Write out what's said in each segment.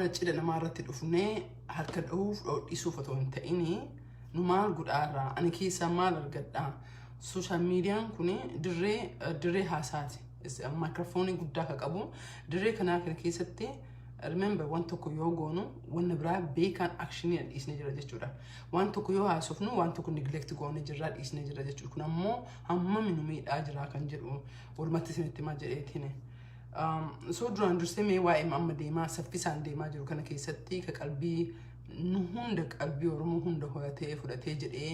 mana cidha namarratti dhufnee harka dhahuuf dhoodhisuuf otoo hin ta'ini nu maal godhaarraa ani keessaa maal argadhaa social meediyaan kun dirree haasaati mikroofoonii guddaa ka qabu dirree kanaa kana keessatti remember waan tokko yoo goonu wanna biraa beekan actionii dhiisnee jira jechuudha waan tokko yoo haasofnu waan tokko neglect goonee jirraa dhiisnee jira jechuudha kun ammoo hammam nu miidhaa jira kan jedhu walumatti isinitti maa jedheetiin so duraan dursee mee waa'ee amma deemaa saffisaan deemaa jiru kana keessatti ka qalbii nu hunda qalbii Oromoo hunda horatee fudhatee jedhee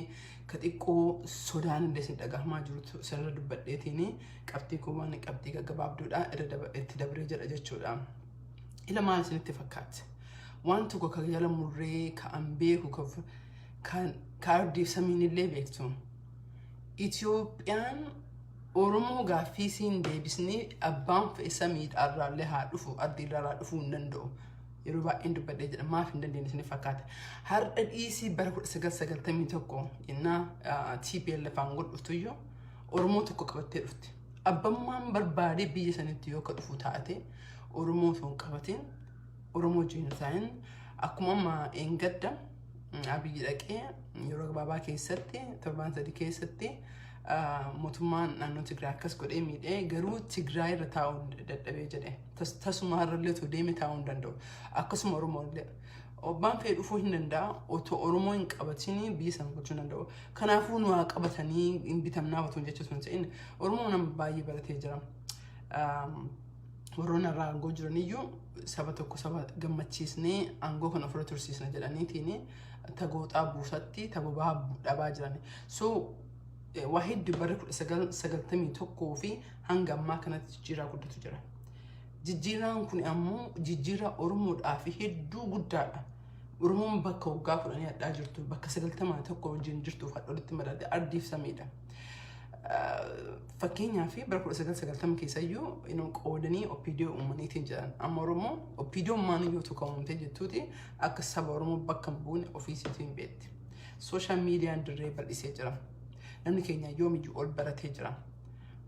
ka xiqqoo sodaan illee isin dhagahamaa jiru sirra dubbadheetiin qabxii kuwwan qabxii gaggabaabduudha itti dabree jedha jechuudha. Ila maal isinitti fakkaate waan tokko ka jala murree ka an beeku ka ardiif samiin illee beektu Itoophiyaan Oromoo gaaffii siin deebisnee abbaan fe'e samiidhaarraallee haa dhufu ardiirraa dhufuu hin danda'u yeroo baay'een dubbadhee jedha maaf hin dandeenye isiniif fakkaate har'a dhiisii bara 1991 yennaa TPLF aangoo dhuftuyyuu Oromoo tokko qabattee dhufte abbammaan barbaadee biyya sanitti yoo ka dhufu taate Oromoo son qabatin Oromoo jiinsaayeen akkuma amma engadda abiyyi dhaqee yeroo gabaabaa keessatti torbaan sadii keessatti mootummaan naannoo Tigraay akkas godhee miidhee garuu Tigraay irra taa'uu dadhabee jedhe tasuma irrallee otoo deeme taa'uu hin danda'u akkasuma Oromoo illee obbaan fee dhufuu hin danda'a otoo Oromoo hin qabatinii biyya sana gochuu hin danda'u kanaafuu nu haa qabatanii hin bitamnaaf otoo jechuun sun ta'in Oromoo nama baay'ee baratee jira. Warroonni irraa aangoo jiraniyyuu saba tokko saba gammachiisnee aangoo kan ofirra tursiisna jedhaniitiin tagooxaa buusatti tabobaa dhabaa jirani. So waa hedduu bara 1991 fi hanga ammaa kanatti jijjiiraa guddatu jira. Jijjiiraan kun ammoo jijjiiraa Oromoodhaaf hedduu guddaadha. Oromoon bakka waggaa fudhanii hadhaa jirtu bakka 91 wajjin jirtuuf hadhoolitti madaalde ardiif samiidha. Fakkeenyaa fi bara 1990 keessayyuu qoodanii Opiidiyoo uumaniitiin jiran amma Oromoo Opiidiyoo maaniyyuu tokko uumamtee jettuuti akka saba Oromoo bakka hin buune ofiisiitiin beetti. Sooshaal miidiyaan dirree bal'isee jira. Namni keenya yoomiyyuu ol baratee jira.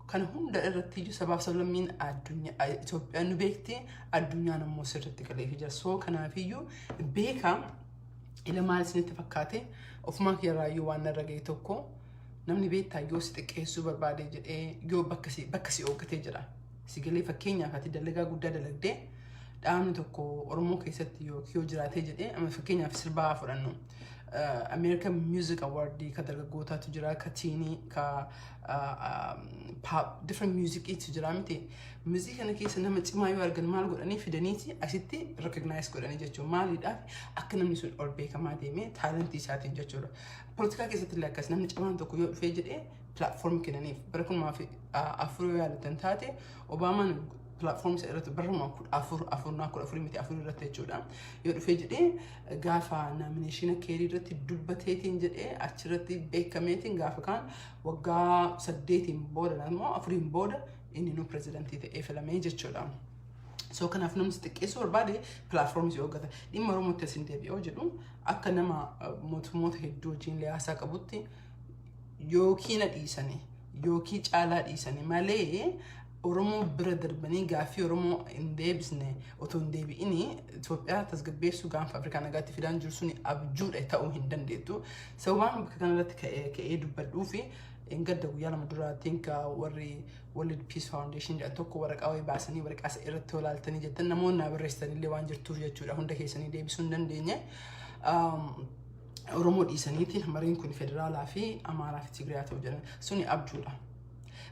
Kana hunda irratti iyyuu sabaaf sablammiin addunyaa Itoophiyaan nu beekti addunyaan ammoo sirriitti galeefii jira. So kanaafiyyuu beekaa ila maal isinitti fakkaate ofumaa kiyyarraayyuu waan narra ga'e tokko namni beektaa yoo si xiqqeessuu barbaade jedhee yoo bakka si ooggatee jira. Si galee fakkeenyaaf ati dalagaa guddaa dalagdee dhaabni tokko Oromoo keessatti yoo jiraatee jedhee amma fakkeenyaaf sirbaa fudhannu. American Music Award ka dargaggootaatu jira ka tiinii ka pop different music jira miti music kana keessa nama cimaa yoo argan maal godhanii fidaniiti asitti recognize godhanii jechuun maaliidhaaf akka namni sun ol beekamaa deemee taalentii isaatiin jechuudha. Politikaa keessatti illee akkas namni cimaan tokko yoo dhufee jedhee platform kennaniif bara 2004 yoo yaadattan taate Obaamaan platform isa irratti barruma afur miti afur irratti jechuudha. Yoo dhufee jedhee gaafa nomination keerii irratti dubbateetiin jedhee achirratti beekameetiin gaafa kaan waggaa 8 booda ammoo 4 booda inni nu pirezidantii ta'ee filamee jechuudha. So kanaaf namni xiqqeessuu barbaade platforms yoo gata dhimma Oromootti asin deebi'oo jedhu akka nama mootummoota hedduu wajjin haasaa qabutti yookiin dhiisanii yookiin caalaa dhiisanii malee Oromoo bira darbanii gaaffii Oromoo hin deebisne otoo hin deebi'ini Itoophiyaa tasgabbeessuu gaanfa Afrikaa nagaatti fidaan jiru suni abjuudha ta'uu hin dandeettu. Sababaan bakka kanarratti ka'ee dubbadhuu fi engadda guyyaa lama duraatiin ka warri World Peace Foundation jedhan tokko waraqaa wayii baasanii waraqaa isa irratti olaaltanii jettan namoonni barreessanillee waan jirtuuf jechuudha hunda keessanii deebisuu hin dandeenye. Oromoo dhiisaniitiin mariin kun federaalaa fi Amaaraa fi Tigiraayaa ta'uu jedhan suni abjuudha.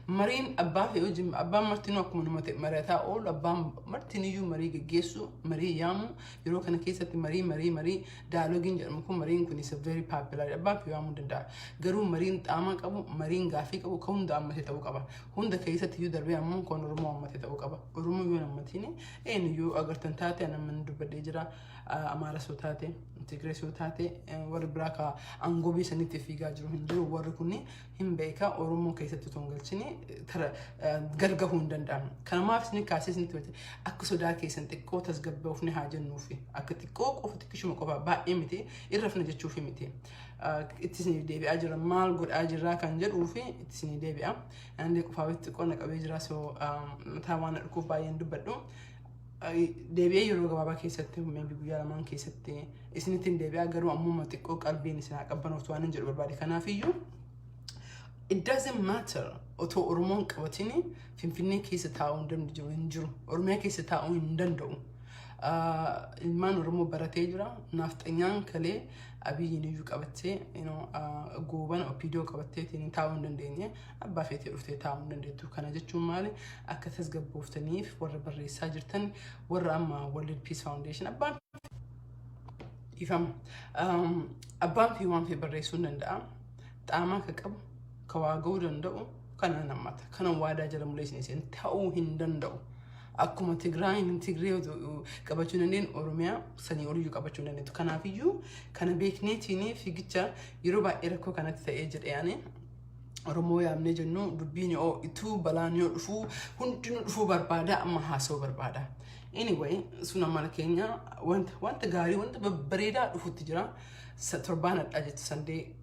Mariin abbaa fi hojii abbaan martinuu akkuma namatti marataa oolu abbaan martiniyyuu marii geggeessu marii yaamu yeroo kana keessatti marii dialogiin jedhamu kun mariin kun is very popular abbaan fi yaamuu danda'a garuu mariin xaamaa qabu mariin gaaffii qabu kan hunda ammatee ta'uu qaba hunda keessatti iyyuu darbee ammoo kan Oromoo ammatee ta'uu qaba Oromoo yoo nammatini eenyuyyuu agartan taate namni dubbadhee jira Amaara soo taate Tigiree soo taate warri biraa ka aangoo biisanitti fiigaa jiru hin jiru warri kunni hin beeka Oromoo keessatti tongalchini gargahuu hin danda'amu. Kanaaf isin kaasee isinitti himate akka sodaa keessan xiqqoo tasgabbaa'uufni haa jennuufi akka xiqqoo qofa xiqqishuma qofa baay'ee miti irrafna jechuufi miti. Itti isin deebi'aa jira maal godhaa jirraa kan jedhuufi itti isin deebi'a. Andee qofaa xiqqoo naqabee jira soo mataa waan dhukkuuf baay'een dubbadhu. deebi'ee yeroo gabaabaa keessatti maybe guyyaa lamaan keessatti isinittiin deebi'aa garuu ammuma xiqqoo qalbiin isin qabbanooftu waan hin jedhu barbaade. Kanaafiyyuu it doesn't matter otoo Oromoon qabatini Finfinnee keessa taa'uu hin jiru. Oromiyaa keessa taa'uu hin danda'u. Ilmaan Oromoo baratee jira. Nafxanyaan kalee Abiyyiin iyyuu qabattee goobana OPDO qabattee taa'uu hin dandeenye abbaa feetee dhuftee taa'uu hin dandeettu. Kana jechuun maali akka tasgabbooftaniif warra barreessaa jirtan warra amma World Peace Foundation abbaan fi waan fi barreessuu hin danda'a. Xaamaa ka qabu ka waa ga'uu danda'u kana namata. Kana waadaa jala muleessin isin ta'uu hin danda'u. Akkuma Tigraayin Tigree qabachuun dandeen Oromiyaa sanii oliyyuu qabachuun dandeettu. Kanaafiyyuu kana beekneetiin fiigicha yeroo baay'ee rakkoo kanatti ta'ee jedhee Oromoo yaamnee jennu dubbiin yoo ituu balaan yoo dhufuu hundinuu dhufuu barbaada amma haasa'uu barbaada. Anyway, sun amala keenya wanta gaarii wanta babbareedaa dhufutti jira. Torbaan addaa jettu sandee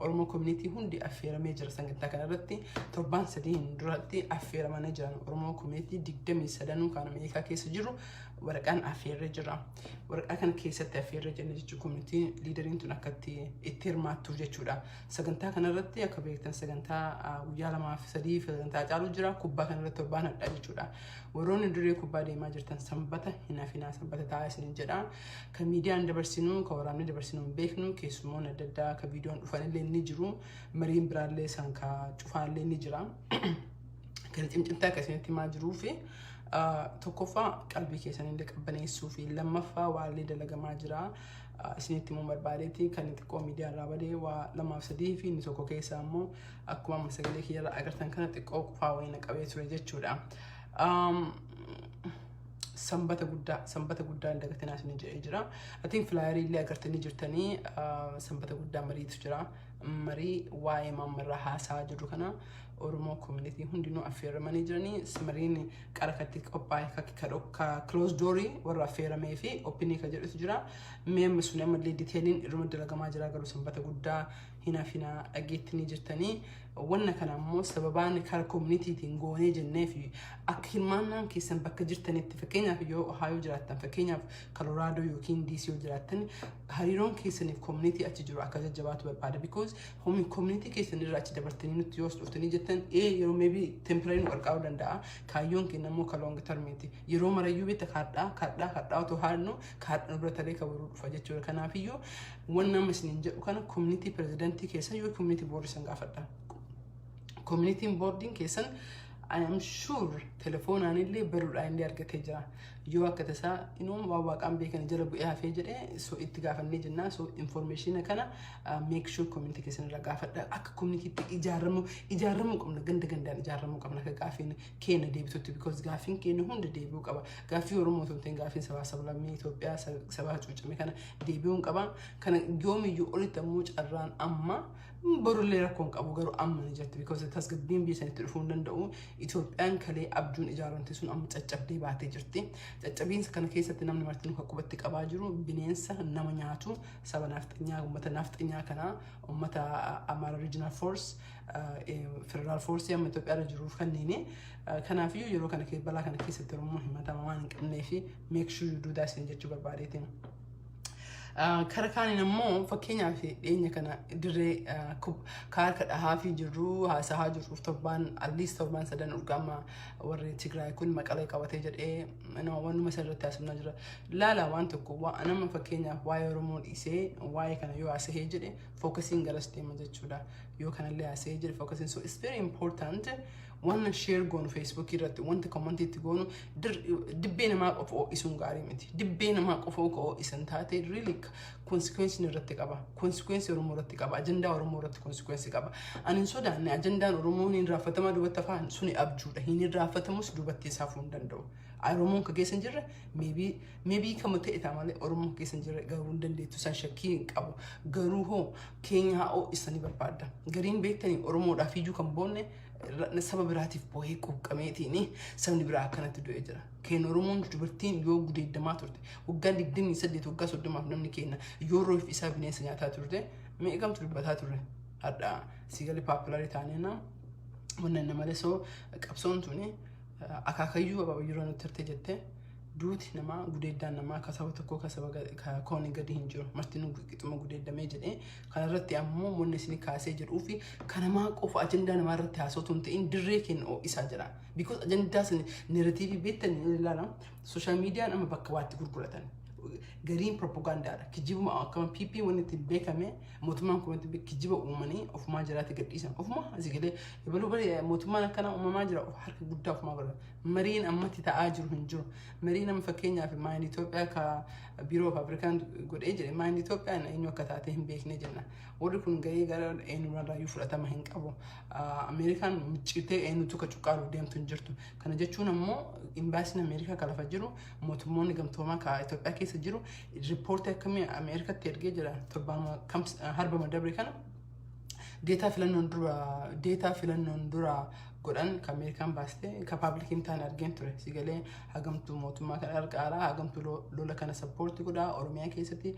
Oromoo community hundi affeeramee jira sagantaa kanarratti torbaan sadii duratti affeeramanii jiran Oromoo community 23 kan Ameerikaa keessa jiru waraqaan affeerree jira. Waraqaa kana keessatti affeerree jenna jechuun community leaderiin tun akkatti itti hirmaattu jechuudha. Sagantaa kanarratti akka beektan sagantaa guyyaa 2-3 sagantaa caalu jira. Kubbaa kanarratti torbaan addaa jechuudha. Warroonni duree kubbaa deemaa jirtan sanbata hinaafinaa sanbata taa'aa isin jedha. Kan miidiyaan dabarsinuu kan waraabni dabarsinuu beeknu keessumoon adda addaa ka viidiyoon dhufanillee ni jiru. Mariin biraallee isaan ka cufaallee ni jira. Kan cimcimtaa akkasumatti himaa jiruu fi tokkoffaa qalbii keessanillee qabbaneessuu fi lammaffaa waallee dalagamaa jira. Isinitti immoo barbaadeetti kan xiqqoo miidiyaa irraa badee waa 2-3 fi inni tokko keessaa immoo akkuma sagalee kiyyarraa agartan kana xiqqoo qufaa wayina qabee ture jechuudha. Sanbata guddaa hin dagatinaa isin jedhee jira. I think flyerii illee agartanii jirtanii sanbata guddaa mariitu jira. Marii waa'ee maammarraa haasaa jiru kana Oromoo community hundinuu affeeramanii jiranii. Mariin qarakatti qophaa'e ka close doorii warra affeeramee fi opinii ka jedhutu jira. Meemma sun ammallee diteeliin irruma dalagamaa jira garuu sanbata guddaa hinaafinaa dhageettanii jirtanii. Wanna kana immoo sababaan karaa communitytiin goonee jennee fi akka hirmaannaan keessan bakka jirtanitti fakkeenyaaf yoo Ohio jiraattan fakkeenyaaf Colorado yookiin DC yoo jiraattan hariiroon keessaniif community achi jiru akka jajjabaatu barbaada because community keessan irraa achi dabartanii nutti yoo dhuftanii jettan yeroo maybe temporary nu qarqaaruu danda'a kaayyoon keenya immoo ka long termiti yeroo marayyuu bitta kaadhaa otoo haadnu kaadhaa bira talee ka baruu dhufa jechuudha. Kanaafiyyuu wanna amma isiniin jedhu kana community presidentii keessan yoo community board isan gaafadha. Community boarding keessan I am sure telefoonaan illee baruudhaan illee argatee jira. Yoo akka tasaa inuu waaqaan beekan jala bu'ee hafee jedhee so itti gaafannee jennaa so information kana make sure community keessan irraa gaafadha. Akka community itti ijaaramuu qabna gandaan ijaaramuu qabna akka gaafiin keenya deebitutti because gaafiin keenya hunda deebi'uu qaba. Gaafii Oromoo ta'uutiin gaafiin sabaa sablammii Itoophiyaa sabaa cuucame kana deebi'uun qaba. Kana yoomiyyuu olitti ammoo carraan amma borullee rakkoon qabu garuu amma ni jirti because tasgabbiin biyya sanitti dhufuu hin danda'u. Itoophiyaan kalee abjuun ijaaramte sun amma caccabdee baatee jirti. Caccabiinsa kana keessatti namni martinuu kan qubatti qabaa jiru bineensa nama nyaatu saba nafxanyaa uummata nafxanyaa kana uummata Amara Regional Force Federal Force amma Itoophiyaa jiruuf kanneeni. Kanaafiyyuu yeroo kana balaa kana keessatti Oromoo himatamaa waan hin qabnee fi make sure you do that jechuu barbaadeetiin. Karakaan immoo fakkeenyaaf dhiyeenya kana dirree kaarka dhahaa fi jirru haasaa jiruuf torbaan at least torbaan 3 urgaama warri Tigraay kun maqalee qabatee jedhee wannuma isarratti haasofnaa jira. Laala waan tokko nama fakkeenyaaf waa'ee Oromoo dhiisee waa'ee kana yoo haasa'ee jedhe fookasiin garas deema jechuudha. Yoo kanallee haasa'ee jedhe fookasiin so it's very important. Wanna share goonu Facebook irratti wanta comment itti goonu dibbee namaa qofa isuun gaarii miti. Dibbee namaa qofa koo isan taate really consequence irratti qaba. Consequence Oromoo irratti qaba. Agenda Oromoo irratti consequence qaba. Ani sodaanne agendaan Oromoo hin raafatamaa dubbata afaan suni abjuudha. Hin raafatamus dubbatti isaafuu hin danda'u. Oromoon ka keessan jirre maybe kama ta'e malee Oromoon keessan jirre garuu hin dandeettu san shakkii hin qabu. Garuu hoo keenya haa isanii barbaadda. Gariin beektanii Oromoodhaaf iyyuu kan boonne sababa biraatiif boo'ee quuqqameetiin sabni biraa akkanatti du'ee jira. Keenya Oromoon dubartiin yoo gudeeddamaa turte waggaa 28 waggaa 30 namni keenya yoo roof isaa bineensa nyaataa turte meeqamtu dubbataa turre hadhaa sigalee paapulaarii taaneenna wannan nama lesoo qabsoon tuni akaakayyuu abaabaa yeroo nutti turte jette duuti namaa gudeeddaan namaa kasaba tokko kasaba kooni gadi hin jiru martinuu qixuma gudeeddamee jedhee kanarratti ammoo wanni isin kaasee jedhuu fi kanamaa qofa ajandaa namaa irratti haasawtu hin ta'in dirree keenya isaa jira because ajandaa sun narratiivii beektan ilaala social media nama bakka waatti gurguratan gariin propagandaadha kijibuma akkama PP wanni itti beekame mootummaan kun itti kijiba uumanii ofumaa jiraate gadhiisan ofumaa asigalee baluu bari mootummaan akkana uumamaa jira harka guddaa ofumaa godha mariin ammatti ta'aa jiru hin jiru mariin amma fakkeenyaaf maayin Itoophiyaa ka biiroo of Afrikaan godhee jedhe maayin Itoophiyaan eenyu akka taate hin beekne jenna warri kun gahee gara eenyurraayyuu fudhatama hin qabu Ameerikaan miccitee eenyutu ka cuqqaalu deemtu hin jirtu kana jechuun ammoo imbaasiin Ameerikaa ka lafa jiru mootummoonni gamtoomaa ka Itoophiyaa keessa jiru riippoortii akkamii Ameerikaatti ergee jira torbaanuma harba madabre kana deetaa filannoon dura godhan ka Ameerikaan baaste ka paablikiin ta'an argeen ture sigalee hagamtuu mootummaa kana arqaaraa hagamtuu lola kana sappoortii godhaa Oromiyaa keessatti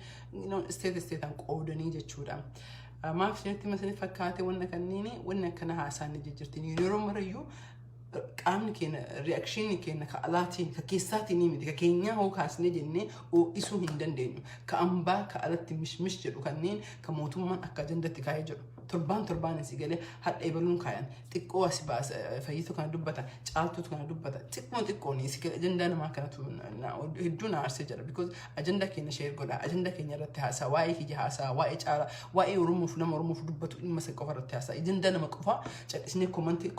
isteetaan qoodanii jechuudha. Maaf isinitti masanii fakkaate wanna kanniini wanna akkana haasaanii jijjiirtiin yeroo marayyuu qaamni keenya reakshinii keenya ka alaatiin ka keessaatiin miti ka keenyaa hoo kaasnee jennee isuu hin dandeenyu ka ambaa ka alatti mishmish jedhu kanneen ka mootummaan akka ajandatti kaa'ee jedhu torbaan isii galee hadha ebaluun kaayan xiqqoo asi baasa fayyitu kana dubbata caaltuutu kana dubbata xiqqoon isii galee ajandaa namaa kanatu hedduu na aarsee jira because ajandaa keenya sheer godha ajandaa keenya irratti haasaa waa'ee kiyya haasaa waa'ee caalaa waa'ee Oromoof nama Oromoof dubbatu dhimma isa qofa irratti haasaa ajandaa nama qofa callisnee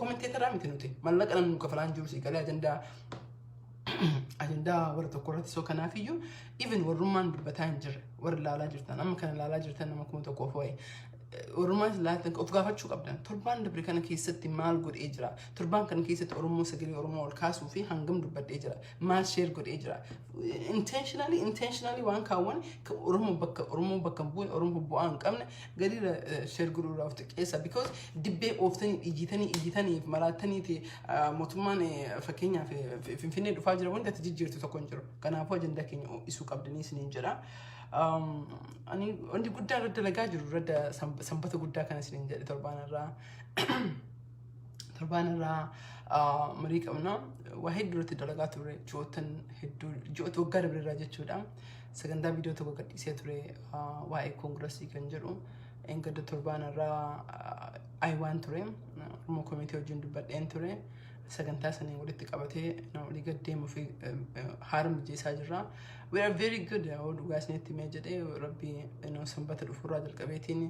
komenteetaraa miti nuti mallaqa namni kafalaan jiru sii galee ajandaa warra tokko irratti soo kanaafiyyuu even warrummaan dubbataa hin jirre warra ilaalaa jirtan amma kana ilaalaa jirtan nama kuma tokkoof waa'ee Oromoo laatan of gaafachuu qabdan torbaan dabre kana keessatti maal godhee jira torbaan kana keessatti Oromoo sagalee Oromoo ol kaasuu fi hangam dubbadhee jira maal sheer godhee jira intentionally waan kaawwan Oromoo bakka bu'e Oromoo bu'aa hin qabne gadiira sheer godhuudhaa of xiqqeessa because dibbee ooftanii ijjitanii maraatanii mootummaan fakkeenyaaf Finfinnee dhufaa jira wanti ati jijjiirtu tokko hin jiru kanaafuu ajandaa keenya isuu qabdanii isiniin jedha. Wanti guddaa irra dalagaa jiru irra sanbata guddaa kana isiniin jedhe torbaanirraa marii qabna waa hedduu irratti dalagaa ture ji'oota waggaa dabre irraa jechuudha sagantaa viidiyoo tokko gadhiisee ture waa'ee koongirasii kan jedhu eeggadda torbaanirraa ayiwaan ture Oromoo Komitii wajjin dubbadheen ture sagantaa sanii walitti qabatee walii gaddeemuu fi haala mijeessaa jirra. We are very good. Dhugaa isinitti mee jedhee rabbi sanbata dhufurraa jalqabeetiin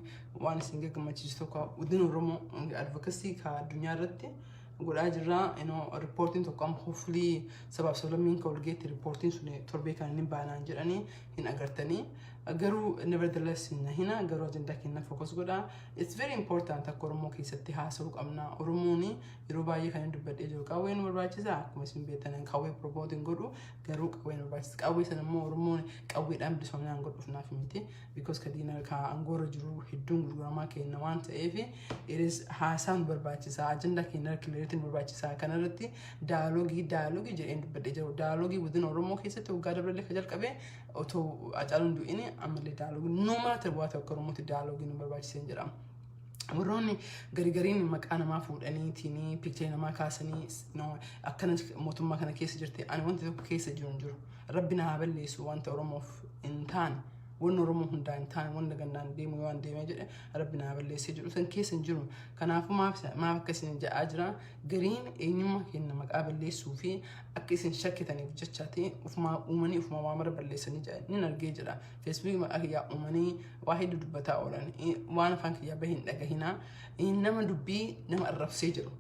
waan isin gammachiisu tokko guddina Oromoo advocacy ka addunyaa irratti godhaa jirra. Riippoortiin tokko amma hopefully sabaaf sablammiin ka walgeetti riippoortiin sun torbee kan inni baanaan jedhanii hin agartanii. Garuu nevertheless hina garuu ajandaa keenya focus godha. It's very important akka Oromoo keessatti haasa'uu qabna. Oromoon yeroo baay'ee kan dubbadhee jiru qawween barbaachisaa akkuma isin beektan qawwee promoting godhu garuu qawween barbaachisa. Qawwee sana immoo Oromoon qawweedhaan bilisoominaan godhuuf naaf miti because kadiina ka angoora jiru hedduun gurguramaa keenya waan ta'eef haasaan barbaachisaa ajandaa keenya kileeritiin barbaachisaa kanarratti daaloogii jedheen dubbadhee jiru. Daaloogii guddina Oromoo keessatti waggaa dabalee ka jalqabee otoo Hacaaluun du'ini ammallee daaloogii no matter what akka Oromootti daaloogii nu barbaachisee jira. Warroonni gariin maqaa namaa fuudhaniitiin piikcharii namaa kaasanii akkana mootummaa kana keessa jirti ani wanti tokko keessa jiru rabbi na haa balleessu wanta Oromoof hin taane wanni Oromoo hundaa hin taane wanda gandaan deemu yoo deemee jedhe rabbi na haa balleessee jedhu san keessa hin jiru. Kanaafuu maaf akka isin ja'aa jira gariin eenyummaa keenya maqaa balleessuu fi akka isin shakkitaniif jechaati ufumaa uumanii ufumaa waamara balleessanii jedhan argee jira. Facebook maqaa kiyyaa uumanii waa hedduu dubbataa oolan waan afaan kiyyaa bahin dhagahinaa nama dubbii nama arrabsee jiru.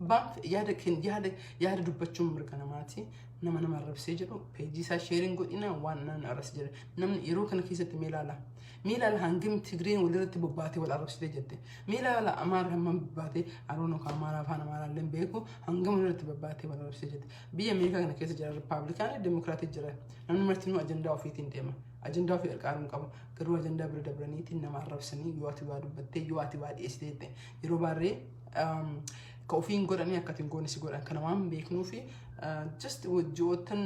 Baaf yaada dubbachuun mirga namaati. Nama arrabsee jiru peejii isaa sheeriin godhina waan nan arras jira. Namni yeroo kana keessatti meelaala hangam Tigreen walirratti bobbaatee wal arrabsitee jette. Meelaala Amaara hamman bobbaatee Aroon ka Amaara afaan Amaaraallee beeku hangam walirratti bobbaatee wal arrabsitee jette. Biyya Ameerikaa kana keessa jira Rippaabilikaanii Demokiraatii jira. Namni martinuu ajandaa ofiitiin deema. Ajandaa ofii qarqaaruun qabu. Garuu ajandaa bira dabraniitiin nama arrabsanii yoo ati waa dubbattee yoo ati waa dhiyeessitee yeroo baarree ka ofiin godhanii akkatiin goonis godhan kana waan beeknuu fi just wajjootan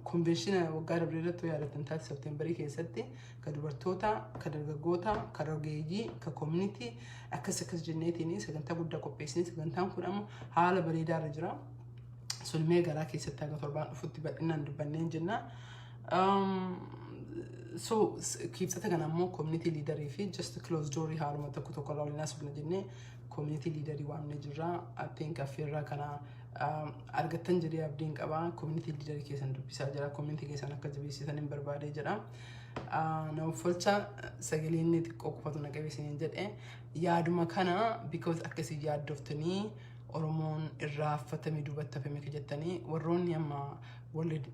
konvenshiina waggaa dabree irratti yaadatan taate Septembarii keessatti ka dubartoota ka dargaggoota ka rogeeyyii ka community akkas jenneetiin sagantaa guddaa qopheessanii sagantaan kun amma haala bareedaa irra jira. Sulmee garaa keessatti haga torbaan dhufutti bal'inaan dubbanneen jenna. So kibxata kana ammoo community leader fi just close door haaluma tokko raawwinaa sirna jennee community leader waan ne jirra. I think affeerraa kana argattan jedhee abdiin qaba. Community leader keessan dubbisaa jira. Community keessan akka jabeessisan hin barbaadee jira. Nama folcha sagalee inni xiqqoo qofatu na qabeessaniin jedhee yaaduma kana because akkasii yaaddoftanii Oromoon irraa affatamee duubatti hafame ka jettanii warroonni amma World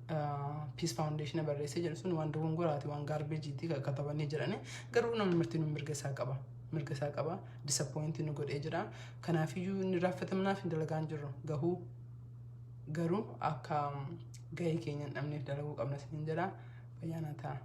Peace Foundation barreessee jedhu sun waan dogongoraati waan gaarbeejiitti katabanii jirani garuu namni martinuu mirga isaa qaba disappointing nu godhee jira kanaafiyyuu inni raffatamnaaf hin dalagaan jirru garuu akka gahee keenya dhabneef dalaguu qabna sin jedha bayyaana ta'a.